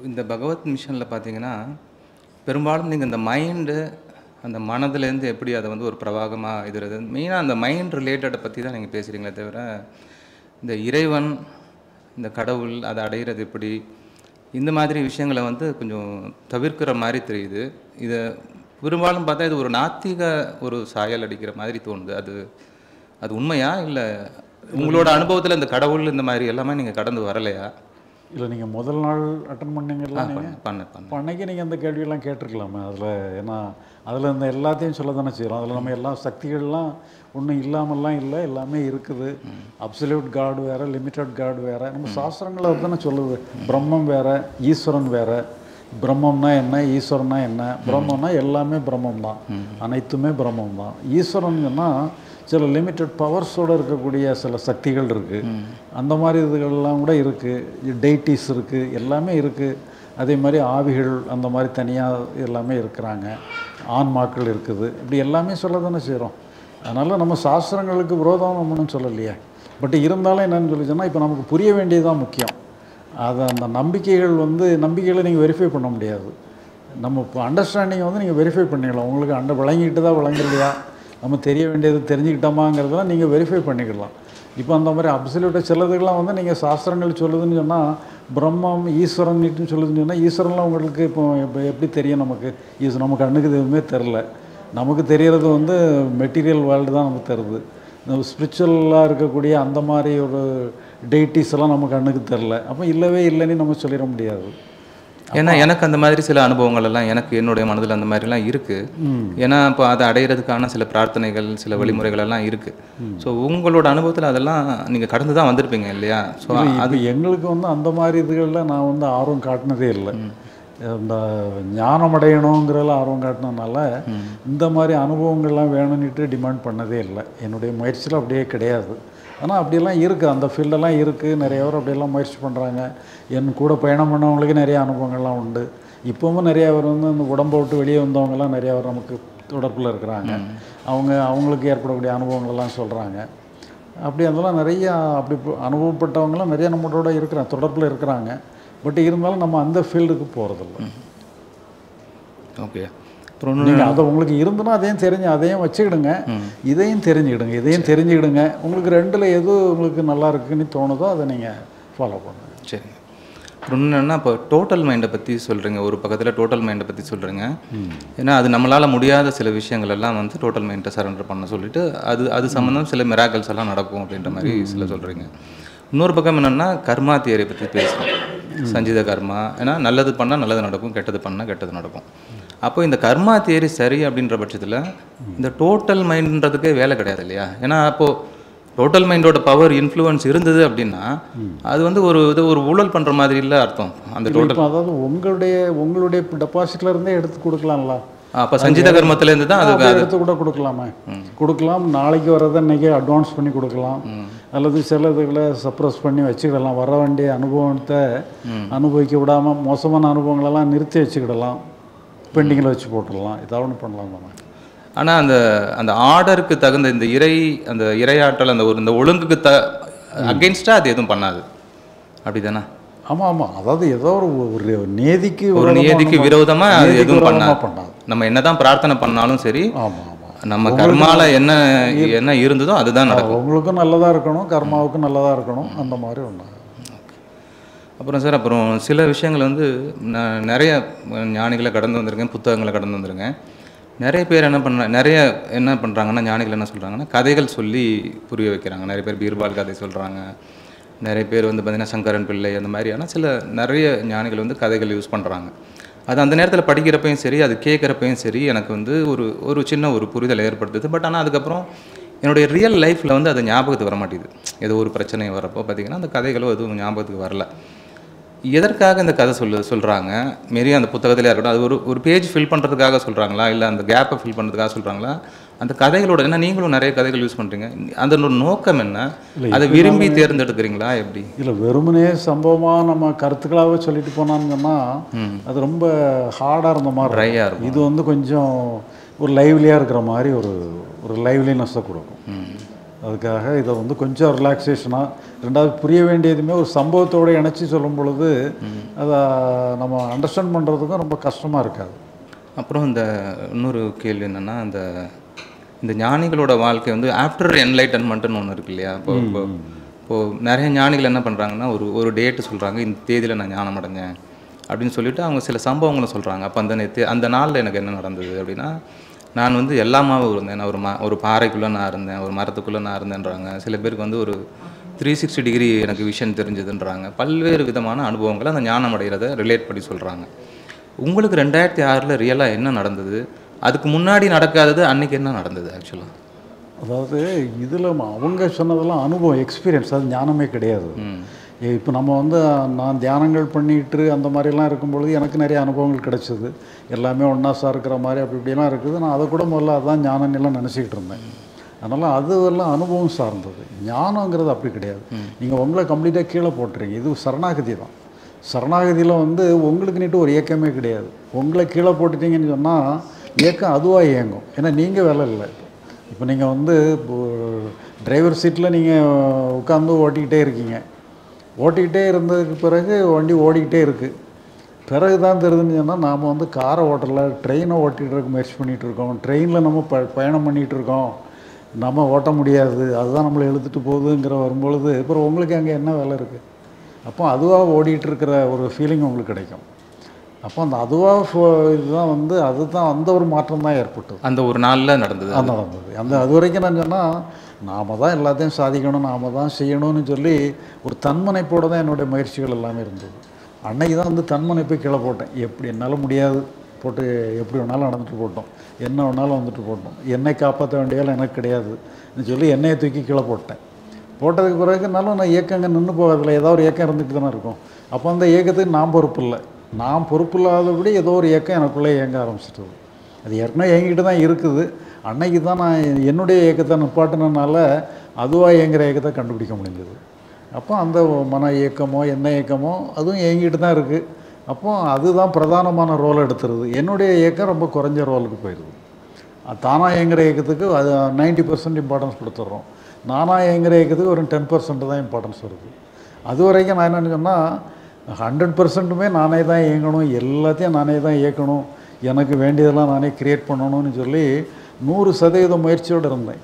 இந்த பகவத் மிஷனில் பார்த்தீங்கன்னா, பெரும்பாலும் நீங்க இந்த மைண்டு, அந்த மனதிலேருந்து எப்படி அதை வந்து ஒரு பிரவாகமா இதுறது மெயினா அந்த மைண்ட் ரிலேட்டட பத்தி தான் நீங்க பேசுறீங்களே தவிர, இந்த இறைவன், இந்த கடவுள் அத அடையிறது எப்படி? இந்த மாதிரி விஷயங்கள வந்து கொஞ்சம் தவிர்க்கிற மாரி தெரியுது. இத பெரும்பாலும் பார்த்தா இது ஒரு நாத்திக ஒரு சாயல் அடிக்கிற மாதிரி தோணுது. அது அது உண்மையா? இல்ல உங்களோட அனுபவத்துல இந்த கடவுள் இந்த மாதிரி எல்லாமே நீங்க கடந்து வரலையா? இல்லை நீங்கள் முதல் நாள் அட்டன் பண்ணீங்கல்ல நீங்கள் பண்ணேன். அன்னைக்கு நீங்கள் அந்த கேள்வியெல்லாம் கேட்டிருக்கலாமே அதில். ஏன்னா அதில் இந்த எல்லாத்தையும் சொல்ல தானே செய்கிறோம். அதில் நம்ம எல்லா சக்திகள்லாம் ஒன்றும் இல்லாமல்லாம் இல்லை, எல்லாமே இருக்குது. அப்சல்யூட் காட் வேறு, லிமிட்டட் காட் வேறு. நம்ம சாஸ்திரங்களை தானே சொல்லுது. பிரம்மம் வேறு, ஈஸ்வரன் வேறு. பிரம்மம்னா என்ன, ஈஸ்வரனா என்ன? பிரம்மம்னா எல்லாமே பிரம்மம் தான், அனைத்துமே பிரம்மம் தான். ஈஸ்வரன்னா சில லிமிட்டட் பவர்ஸோடு இருக்கக்கூடிய சில சக்திகள் இருக்குது. அந்த மாதிரி இதுகள்லாம் கூட இருக்குது. டெய்டிஸ் இருக்குது, எல்லாமே இருக்குது. அதே மாதிரி ஆவிகள் அந்த மாதிரி தனியாக எல்லாமே இருக்கிறாங்க. ஆன்மாக்கள் இருக்குது. இப்படி எல்லாமே சொல்ல தானே செய்கிறோம். அதனால் நம்ம சாஸ்திரங்களுக்கு விரோதம் நம்மன்னு சொல்லலையே. பட் இருந்தாலும் என்னென்னு சொல்லி சொன்னால், இப்போ நமக்கு புரிய வேண்டியதுதான் முக்கியம். அதை அந்த நம்பிக்கைகளை நீங்கள் வெரிஃபை பண்ண முடியாது. நம்ம இப்போ அண்டர்ஸ்டாண்டிங்கை வந்து நீங்கள் வெரிஃபை பண்ணிக்கலாம். உங்களுக்கு விளங்கிட்டு தான் விளங்கலையா, நம்ம தெரிய வேண்டியது தெரிஞ்சுக்கிட்டோமாங்கிறதெல்லாம் நீங்கள் வெரிஃபை பண்ணிக்கலாம். இப்போ அந்த மாதிரி அப்சல்யூட்டாக சிலதுக்கெல்லாம் வந்து நீங்கள் சாஸ்திரங்கள் சொல்லுதுன்னு சொன்னால், பிரம்மம் ஈஸ்வரன்ட்டு சொல்லுதுன்னு சொன்னால், ஈஸ்வரன்லாம் உங்களுக்கு இப்போ எப்படி தெரியும்? நமக்கு கண்ணுக்கு எதுவுமே தெரில. நமக்கு தெரியறது வந்து மெட்டீரியல் வேர்ல்டு தான் நமக்கு தருது. இந்த ஸ்பிரிச்சுவலாக இருக்கக்கூடிய அந்த மாதிரி ஒரு டெய்டிஸ் எல்லாம் நமக்கு கண்ணுக்கு தெரில. அப்போ இல்லவே இல்லைன்னு நம்ம சொல்லிட முடியாது. ஏன்னா எனக்கு அந்த மாதிரி சில அனுபவங்கள் எல்லாம் எனக்கு என்னுடைய மனதில் அந்த மாதிரிலாம் இருக்குது. ஏன்னா இப்போ அதை அடையிறதுக்கான சில பிரார்த்தனைகள், சில வழிமுறைகள் எல்லாம் இருக்குது. ஸோ உங்களோட அனுபவத்தில் அதெல்லாம் நீங்கள் கடந்து தான் வந்திருப்பீங்க இல்லையா? ஸோ அது எங்களுக்கு வந்து அந்த மாதிரி இதுகளில் நான் வந்து ஆர்வம் காட்டினதே இல்லை. இந்த ஞானம் அடையணுங்கிறதுல ஆர்வம் காட்டினதுனால இந்த மாதிரி அனுபவங்கள்லாம் வேணும்னுட்டு டிமாண்ட் பண்ணதே இல்லை. என்னுடைய முயற்சியில் அப்படியே கிடையாது. ஆனால் அப்படியெல்லாம் இருக்குது, அந்த ஃபீல்டெல்லாம் இருக்குது. நிறைய பேர் அப்படியெல்லாம் முயற்சி பண்ணுறாங்க. என் கூட பயணம் பண்ணவங்களுக்கு நிறைய அனுபவங்கள்லாம் உண்டு. இப்போவும் நிறையா பேர் வந்து அந்த உடம்பை விட்டு வெளியே வந்தவங்கலாம் நிறையா பேர் நமக்கு தொடர்பில் இருக்கிறாங்க. அவங்களுக்கு ஏற்படக்கூடிய அனுபவங்களெல்லாம் சொல்கிறாங்க. அப்படி அதெல்லாம் நிறையா அப்படி அனுபவப்பட்டவங்களாம் நிறையா நம்மளோட இருக்கிறாங்க, தொடர்பில் இருக்கிறாங்க. பட் இருந்தாலும் நம்ம அந்த ஃபீல்டுக்கு போகிறதில்ல. ஓகே. நீங்கள் அதை உங்களுக்கு இருந்துன்னா அதையும் வச்சுக்கிடுங்க, இதையும் தெரிஞ்சுக்கிடுங்க. உங்களுக்கு ரெண்டில் எது உங்களுக்கு நல்லா இருக்குன்னு தோணுதோ அதை நீங்கள் ஃபாலோ பண்ணுங்கள். சரி. அப்புறம் என்னென்னா, இப்போ டோட்டல் மைண்டை பற்றி சொல்கிறீங்க. ஒரு பக்கத்தில் டோட்டல் மைண்டை பற்றி சொல்கிறீங்க. ஏன்னா அது நம்மளால் முடியாத சில விஷயங்கள் எல்லாம் வந்து டோட்டல் மைண்டை சரண்டர் பண்ண சொல்லிட்டு அது சம்மந்தம் சில மிராக்கல்ஸ் எல்லாம் நடக்கும் அப்படின்ற மாதிரி சில சொல்கிறீங்க. இன்னொரு பக்கம் என்னென்னா, கர்மா தியரி பற்றி பேசுகிறோம். சஞ்சித கர்மா. ஏன்னா நல்லது பண்ணால் நல்லது நடக்கும், கெட்டது பண்ணால் கெட்டது நடக்கும். அப்போ இந்த கர்மா தியரி சரி அப்படின்ற பட்சத்தில் இந்த டோட்டல் மைண்டுன்றதுக்கே வேலை கிடையாது இல்லையா? ஏன்னா அப்போது டோட்டல் மைண்டோட பவர் இன்ஃப்ளூயன்ஸ் இருந்தது அப்படின்னா அது வந்து ஒரு ஊழல் பண்ணுற மாதிரி இல்லை அர்த்தம். அந்த டோட்டல் அதாவது உங்களுடைய டெபாசிட்ல இருந்தே எடுத்து கொடுக்கலாம்ல. அப்போ சஞ்சித கர்மத்திலேருந்து தான் அது எடுத்து கூட கொடுக்கலாம். நாளைக்கு வரதை இன்றைக்கி அட்வான்ஸ் பண்ணி கொடுக்கலாம். அல்லது சில இதுகளை சப்ரஸ் பண்ணி வச்சுக்கிடலாம். வர வேண்டிய அனுபவத்தை அனுபவிக்க விடாமல் மோசமான அனுபவங்களெல்லாம் நிறுத்தி வச்சுக்கிடலாம். பெண்டிங்கில் வச்சு போட்டுடலாம். ஏதாவது ஒன்று பண்ணலாம் தானே. ஆனால் அந்த ஆர்டருக்கு தகுந்த அந்த இரையாற்றல் இந்த ஒழுங்குக்கு அகெயின்ஸ்டாக அது எதுவும் பண்ணாது, அப்படி தானே? ஆமாம். அதாவது ஏதோ ஒரு நீதிக்கு விரோதமாக அது எதுவும் பண்ணாது. நம்ம என்ன தான் பிரார்த்தனை பண்ணாலும் சரி, நம்ம கர்மால என்ன இருந்ததோ அதுதான் நடக்கும். உங்களுக்கும் நல்லதாக இருக்கணும், கர்மாவுக்கும் நல்லதாக இருக்கணும். அந்த மாதிரி ஒன்று. அப்புறம் சார், அப்புறம் சில விஷயங்கள் வந்து நான் நிறைய ஞானிகளை கடந்து வந்திருக்கேன், புத்தகங்களை கடந்து வந்திருக்கேன். நிறைய பேர் என்ன பண்ணுறாங்கன்னா, ஞானிகள் என்ன சொல்கிறாங்கன்னா, கதைகள் சொல்லி புரிய வைக்கிறாங்க. நிறைய பேர் பீர்பால் கதை சொல்கிறாங்க. நிறைய பேர் வந்து பார்த்திங்கன்னா சங்கரன் பிள்ளை அந்த மாதிரியான நிறைய ஞானிகள் வந்து கதைகள் யூஸ் பண்ணுறாங்க. அது அந்த நேரத்தில் படிக்கிறப்பையும் சரி, அது கேட்குறப்பையும் சரி, எனக்கு வந்து ஒரு சின்ன புரிதல் ஏற்படுத்துது. பட் ஆனால் அதுக்கப்புறம் என்னுடைய ரியல் லைஃப்பில் வந்து அது ஞாபகத்துக்கு வர மாட்டேங்குது. ஏதோ ஒரு பிரச்சனை வரப்போ பார்த்திங்கன்னா அந்த கதைகளோ எதுவும் ஞாபகத்துக்கு வரல. எதற்காக இந்த கதை சொல்கிறாங்க? மாரி அந்த புத்தகத்திலே இருக்கட்டும், அது ஒரு பேஜ் ஃபில் பண்ணுறதுக்காக சொல்கிறாங்களா, இல்லை அந்த கேப்பை ஃபில் பண்ணுறதுக்காக சொல்கிறாங்களா? அந்த கதைகளோட ஏன்னா நீங்களும் நிறைய கதைகள் யூஸ் பண்ணுறீங்க, அதனோட நோக்கம் என்ன? அதை விரும்பி தேர்ந்தெடுக்கிறீங்களா எப்படி? இல்லை, வெறுமனே சம்பவமாக நம்ம கருத்துக்களாகவே சொல்லிட்டு போனாங்கன்னா அது ரொம்ப ஹார்டாக இருந்த மாதிரி ட்ரையாக இருக்கும். இது வந்து கொஞ்சம் ஒரு லைவ்லியாக இருக்கிற மாதிரி ஒரு லைவ்லினஸை கொடுக்கும். அதுக்காக இதை வந்து கொஞ்சம் ரிலாக்ஸேஷனாக, ரெண்டாவது புரிய வேண்டியதுமே ஒரு சம்பவத்தோடு இணைச்சி சொல்லும் பொழுது அதை நம்ம அண்டர்ஸ்டாண்ட் பண்ணுறதுக்கும் ரொம்ப கஷ்டமாக இருக்காது. அப்புறம் இந்த இன்னொரு கேள்வி என்னென்னா, இந்த ஞானிகளோட வாழ்க்கை வந்து ஆஃப்டர் என்லைட்டன்மெண்ட்டுன்னு ஒன்று இருக்கு இல்லையா? இப்போது நிறைய ஞானிகள் என்ன பண்ணுறாங்கன்னா, ஒரு டேட்டு சொல்கிறாங்க, இந்த தேதியில் நான் ஞானம் அடைஞ்சேன் அப்படின்னு சொல்லிவிட்டு அவங்க சில சம்பவங்களை சொல்கிறாங்க. அப்போ அந்த நாளில் எனக்கு என்ன நடந்தது அப்படின்னா, நான் வந்து எல்லாமாவும் இருந்தேன். நான் ஒரு பாறைக்குள்ளே நான் இருந்தேன், ஒரு மரத்துக்குள்ளே நான் இருந்தேன்றாங்க. சில பேருக்கு வந்து ஒரு 360 டிகிரி எனக்கு விஷன் தெரிஞ்சதுன்றாங்க. பல்வேறு விதமான அனுபவங்களை அந்த ஞானம் அடைகிறத ரிலேட் பண்ணி சொல்கிறாங்க. உங்களுக்கு 2006 ரியலாக என்ன நடந்தது? அதுக்கு முன்னாடி நடக்காதது அன்றைக்கி என்ன நடந்தது ஆக்சுவலாக? அதாவது இதில் அவங்க சொன்னதெல்லாம் அனுபவம், எக்ஸ்பீரியன்ஸ், அது ஞானமே கிடையாது. இப்போ நம்ம வந்து நான் தியானங்கள் பண்ணிட்டு அந்த மாதிரிலாம் இருக்கும்பொழுது எனக்கு நிறைய அனுபவங்கள் கிடைச்சிது. எல்லாமே ஒன்றா இருக்கிற மாதிரி அப்படி இப்படிலாம் இருக்குது. நான் அதை கூட முதல்ல அதுதான் ஞானம்லாம் நினச்சிக்கிட்டு இருந்தேன். அதனால் அதுவெல்லாம் அனுபவம் சார்ந்தது. ஞானங்கிறது அப்படி கிடையாது. நீங்கள் உங்களை கம்ப்ளீட்டாக கீழே போட்டுறீங்க. இது சரணாகதி தான். சரணாகதியில் வந்து உங்களுக்கு நீட்டு ஒரு இயக்கமே கிடையாது. உங்களை கீழே போட்டுட்டீங்கன்னு சொன்னால் இயக்கம் அதுவாக இயங்கும். ஏன்னா நீங்கள் வேலை இல்லை. இப்போ நீங்கள் வந்து டிரைவர் சீட்டில் நீங்கள் உட்காந்து ஓட்டிக்கிட்டே இருக்கீங்க. ஓட்டிக்கிட்டே இருந்ததுக்கு பிறகு வண்டி ஓடிக்கிட்டே இருக்குது. பிறகு தான் தெரியுதுன்னு சொன்னால் நாம் வந்து காரை ஓட்டலை, ட்ரெயினை ஓட்டிகிட்டு இருக்க முயற்சி பண்ணிகிட்டு இருக்கோம். ட்ரெயினில் நம்ம பயணம் பண்ணிகிட்டு இருக்கோம், நம்ம ஓட்ட முடியாது, அதுதான் நம்மளை இழுத்துட்டு போகுதுங்கிற வரும்பொழுது அப்புறம் உங்களுக்கு அங்கே என்ன வேலை இருக்குது? அப்போ அதுவாக ஓடிட்டு இருக்கிற ஒரு ஃபீலிங் உங்களுக்கு கிடைக்கும். அப்போ அந்த அதுவாக இதுதான் வந்து அதுதான் அந்த ஒரு மாற்றம் தான் ஏற்பட்டது. அந்த ஒரு நாளில் நடந்தது. அது வரைக்கும் நான் சொன்னால் நாம் தான் எல்லாத்தையும் சாதிக்கணும், நாம் தான் செய்யணும்னு சொல்லி ஒரு தன்மனைப்போடு தான் என்னுடைய முயற்சிகள் எல்லாமே இருந்தது. அன்னைக்கு தான் வந்து தன்மனைப்பை கீழே போட்டேன். எப்படி என்னால் முடியாது, போட்டு எப்படி வேணாலும் நடந்துட்டு போட்டோம், என்ன வேணாலும் வந்துட்டு போட்டோம், என்னை காப்பாற்ற வேண்டிய வேலை எனக்கு கிடையாதுன்னு சொல்லி என்னையை தூக்கி கீழே போட்டேன். போட்டதுக்கு பிறகுனாலும் நான் இயக்கங்க நின்று போகாதில்ல, ஏதோ ஒரு இயக்கம் இருந்துட்டு தானே இருக்கும். அப்போ அந்த இயக்கத்துக்கு நான் பொறுப்பு இல்லை. நான் பொறுப்பு இல்லாதபடி ஏதோ ஒரு இயக்கம் எனக்குள்ளே இயங்க ஆரம்பிச்சிட்டது. அது ஏற்கனவே இயங்கிட்டு தான் இருக்குது. அன்னைக்கு தான் நான் என்னுடைய இயக்கத்தை நிப்பாட்டினால அதுவாக இயங்குகிற இயக்கத்தை கண்டுபிடிக்க முடிஞ்சது. அப்போ அந்த மன இயக்கமோ என்ன இயக்கமோ அதுவும் இயங்கிட்டு தான் இருக்குது. அப்போ அதுதான் பிரதானமான ரோல் எடுத்துருது. என்னுடைய இயக்கம் ரொம்ப குறைஞ்ச ரோலுக்கு போயிடுது. தானாக இயங்குகிற இயக்கத்துக்கு அது 90% இம்பார்ட்டன்ஸ் கொடுத்துட்றோம். நானாக இயங்குகிற இயக்கத்துக்கு ஒரு 10% தான் இம்பார்ட்டன்ஸ் வருது. அது வரைக்கும் நான் என்னென்னு சொன்னால் 100%மே நானே தான் இயங்கணும், எல்லாத்தையும் நானே தான் இயக்கணும், எனக்கு வேண்டியதெல்லாம் நானே க்ரியேட் பண்ணணும்னு சொல்லி 100% முயற்சியோடு இருந்தேன்.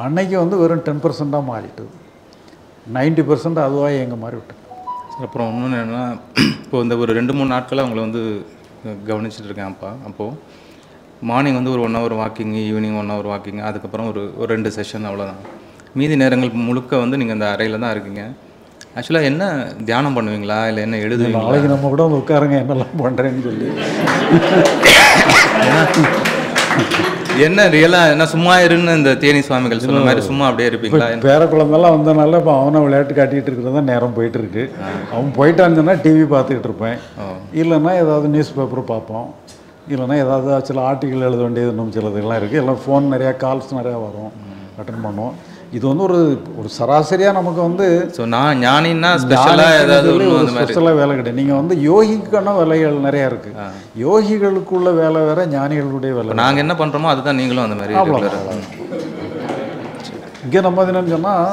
அன்னைக்கு வந்து வெறும் 10%ஆக மாறிட்டுது. 90% அதுவாக இயங்க மாதிரி விட்டேன். அப்புறம் இன்னொன்று என்னென்னா, இப்போது இந்த ஒரு 2-3 நாட்களாக அவங்கள வந்து கவனிச்சுட்டு இருக்கேன். அப்போது மார்னிங் வந்து ஒரு 1 hour walking, evening 1 hour walking, அதுக்கப்புறம் ஒரு 2 செஷன், அவ்வளோதான். மீதி நேரங்கள் முழுக்க வந்து நீங்கள் இந்த அறையில் தான் இருக்கீங்க. ஆக்சுவலாக என்ன தியானம் பண்ணுவீங்களா, இல்லை என்ன எழுதுவீங்களா? நாளைக்கு நம்ம கூட வந்து உட்காருங்க என்னெல்லாம் பண்ணுறேன்னு சொல்லி என்ன ரியலாக என்ன சும்மா இருன்னு இந்த தேனி சுவாமிகள் சொன்ன மாதிரி சும்மா அப்படியே இருப்பீங்களா? பேர குழந்தைலாம் வந்தனால இப்போ அவனை விளையாட்டு காட்டிகிட்டு இருக்கிறது தான் நேரம் போயிட்டுருக்கு. அவன் போயிட்டான்னு டிவி பார்த்துக்கிட்டு இருப்பேன், இல்லைன்னா ஏதாவது நியூஸ் பேப்பர் பார்ப்போம், இல்லைன்னா ஏதாவது சில ஆர்டிக்கல் எழுத வேண்டியது இன்னும் சிலதுலாம் இருக்குது. எல்லாம் ஃபோன் நிறையா கால்ஸ் நிறையா வரும், அட்டன் பண்ணுவோம். இது வந்து ஒரு சராசரியாக நமக்கு வந்து நான் ஞானின்னா ஸ்பெஷலாக ஏதாவது ஸ்பெஷலாக வேலை கிடையாது. நீங்கள் வந்து யோகிக்கான வேலைகள் நிறையா இருக்குது. யோகிகளுக்குள்ள வேலை வேறு, ஞானிகளுடைய வேலை. நாங்கள் என்ன பண்ணுறோமோ அதுதான் நீங்களும் அந்த மாதிரி. இங்கே நம்ம என்னன்னு சொன்னால்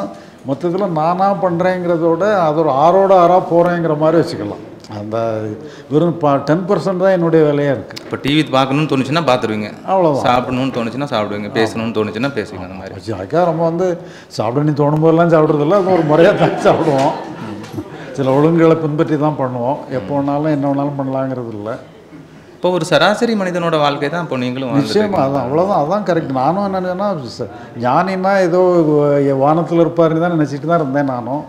மொத்தத்தில் நானாக பண்ணுறேங்கிறதோட அது ஒரு ஆறாக போகிறேங்கிற மாதிரி வச்சுக்கலாம். அந்த வெறும் 10% தான் என்னுடைய வேலையாக இருக்குது. இப்போ டிவி பார்க்கணுன்னு தோணுச்சுன்னா பார்த்துருவீங்க, அவ்வளோதான். சாப்பிடணும்னு தோணுச்சுன்னா சாப்பிடுவீங்க, பேசணும்னு தோணுச்சுன்னா பேசுவீங்க. அந்த மாதிரி அதுக்காக நம்ம வந்து சாப்பிடணும்னு தோணும் போதெல்லாம் சாப்பிட்றதில்ல, அது ஒரு முறையாக தான் சாப்பிடுவோம். சில ஒழுங்குகளை பின்பற்றி தான் பண்ணுவோம். எப்போ வேணாலும் என்ன வேணாலும் பண்ணலாங்கிறது இல்லை. இப்போ ஒரு சராசரி மனிதனோட வாழ்க்கை தான் இப்போ நீங்களும் நிச்சயமாக அதான், அவ்வளோதான், அதான் கரெக்ட். நானும் என்னன்னா ஞானின்னா ஏதோ வானத்தில் இருப்பாருன்னு தான் நினச்சிட்டு தான் இருந்தேன் நானும்.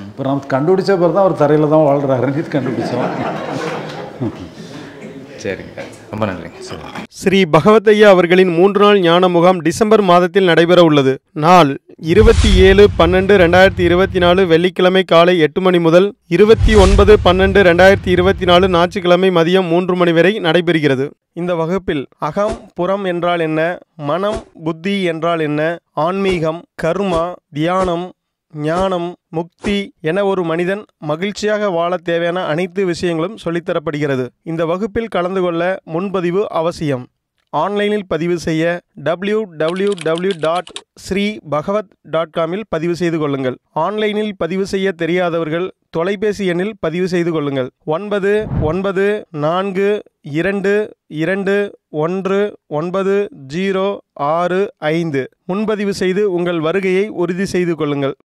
இப்போ நம்ம கண்டுபிடிச்ச பிறகு தான் அவர் தரையில் தான் வாழ்கிறாருன்னு கண்டுபிடிச்சோம். சரிங்க, ரொம்ப நன்றிங்க. சரி. ஸ்ரீ பகவத்தையா அவர்களின் 3 நாள் ஞான முகாம் டிசம்பர் மாதத்தில் நடைபெற உள்ளது. நாள் 27/12/2024 வெள்ளிக்கிழமை காலை 8 மணி முதல் 29/12/2024 ஞாயிற்றுக்கிழமை மதியம் 3 மணி வரை நடைபெறுகிறது. இந்த வகுப்பில் அகம் புறம் என்றால் என்ன, மனம் புத்தி என்றால் என்ன, ஆன்மீகம், கர்மா, தியானம், ஞானம், முக்தி என ஒரு மனிதன் மகிழ்ச்சியாக வாழ தேவையான அனைத்து விஷயங்களும் சொல்லித்தரப்படுகிறது. இந்த வகுப்பில் கலந்து கொள்ள முன்பதிவு அவசியம். ஆன்லைனில் பதிவு செய்ய www.sribhagavat.com பதிவு செய்து கொள்ளுங்கள். ஆன்லைனில் பதிவு செய்ய தெரியாதவர்கள் தொலைபேசி எண்ணில் பதிவு செய்து கொள்ளுங்கள். 9992219065 முன்பதிவு செய்து உங்கள் வருகையை உறுதி செய்து கொள்ளுங்கள்.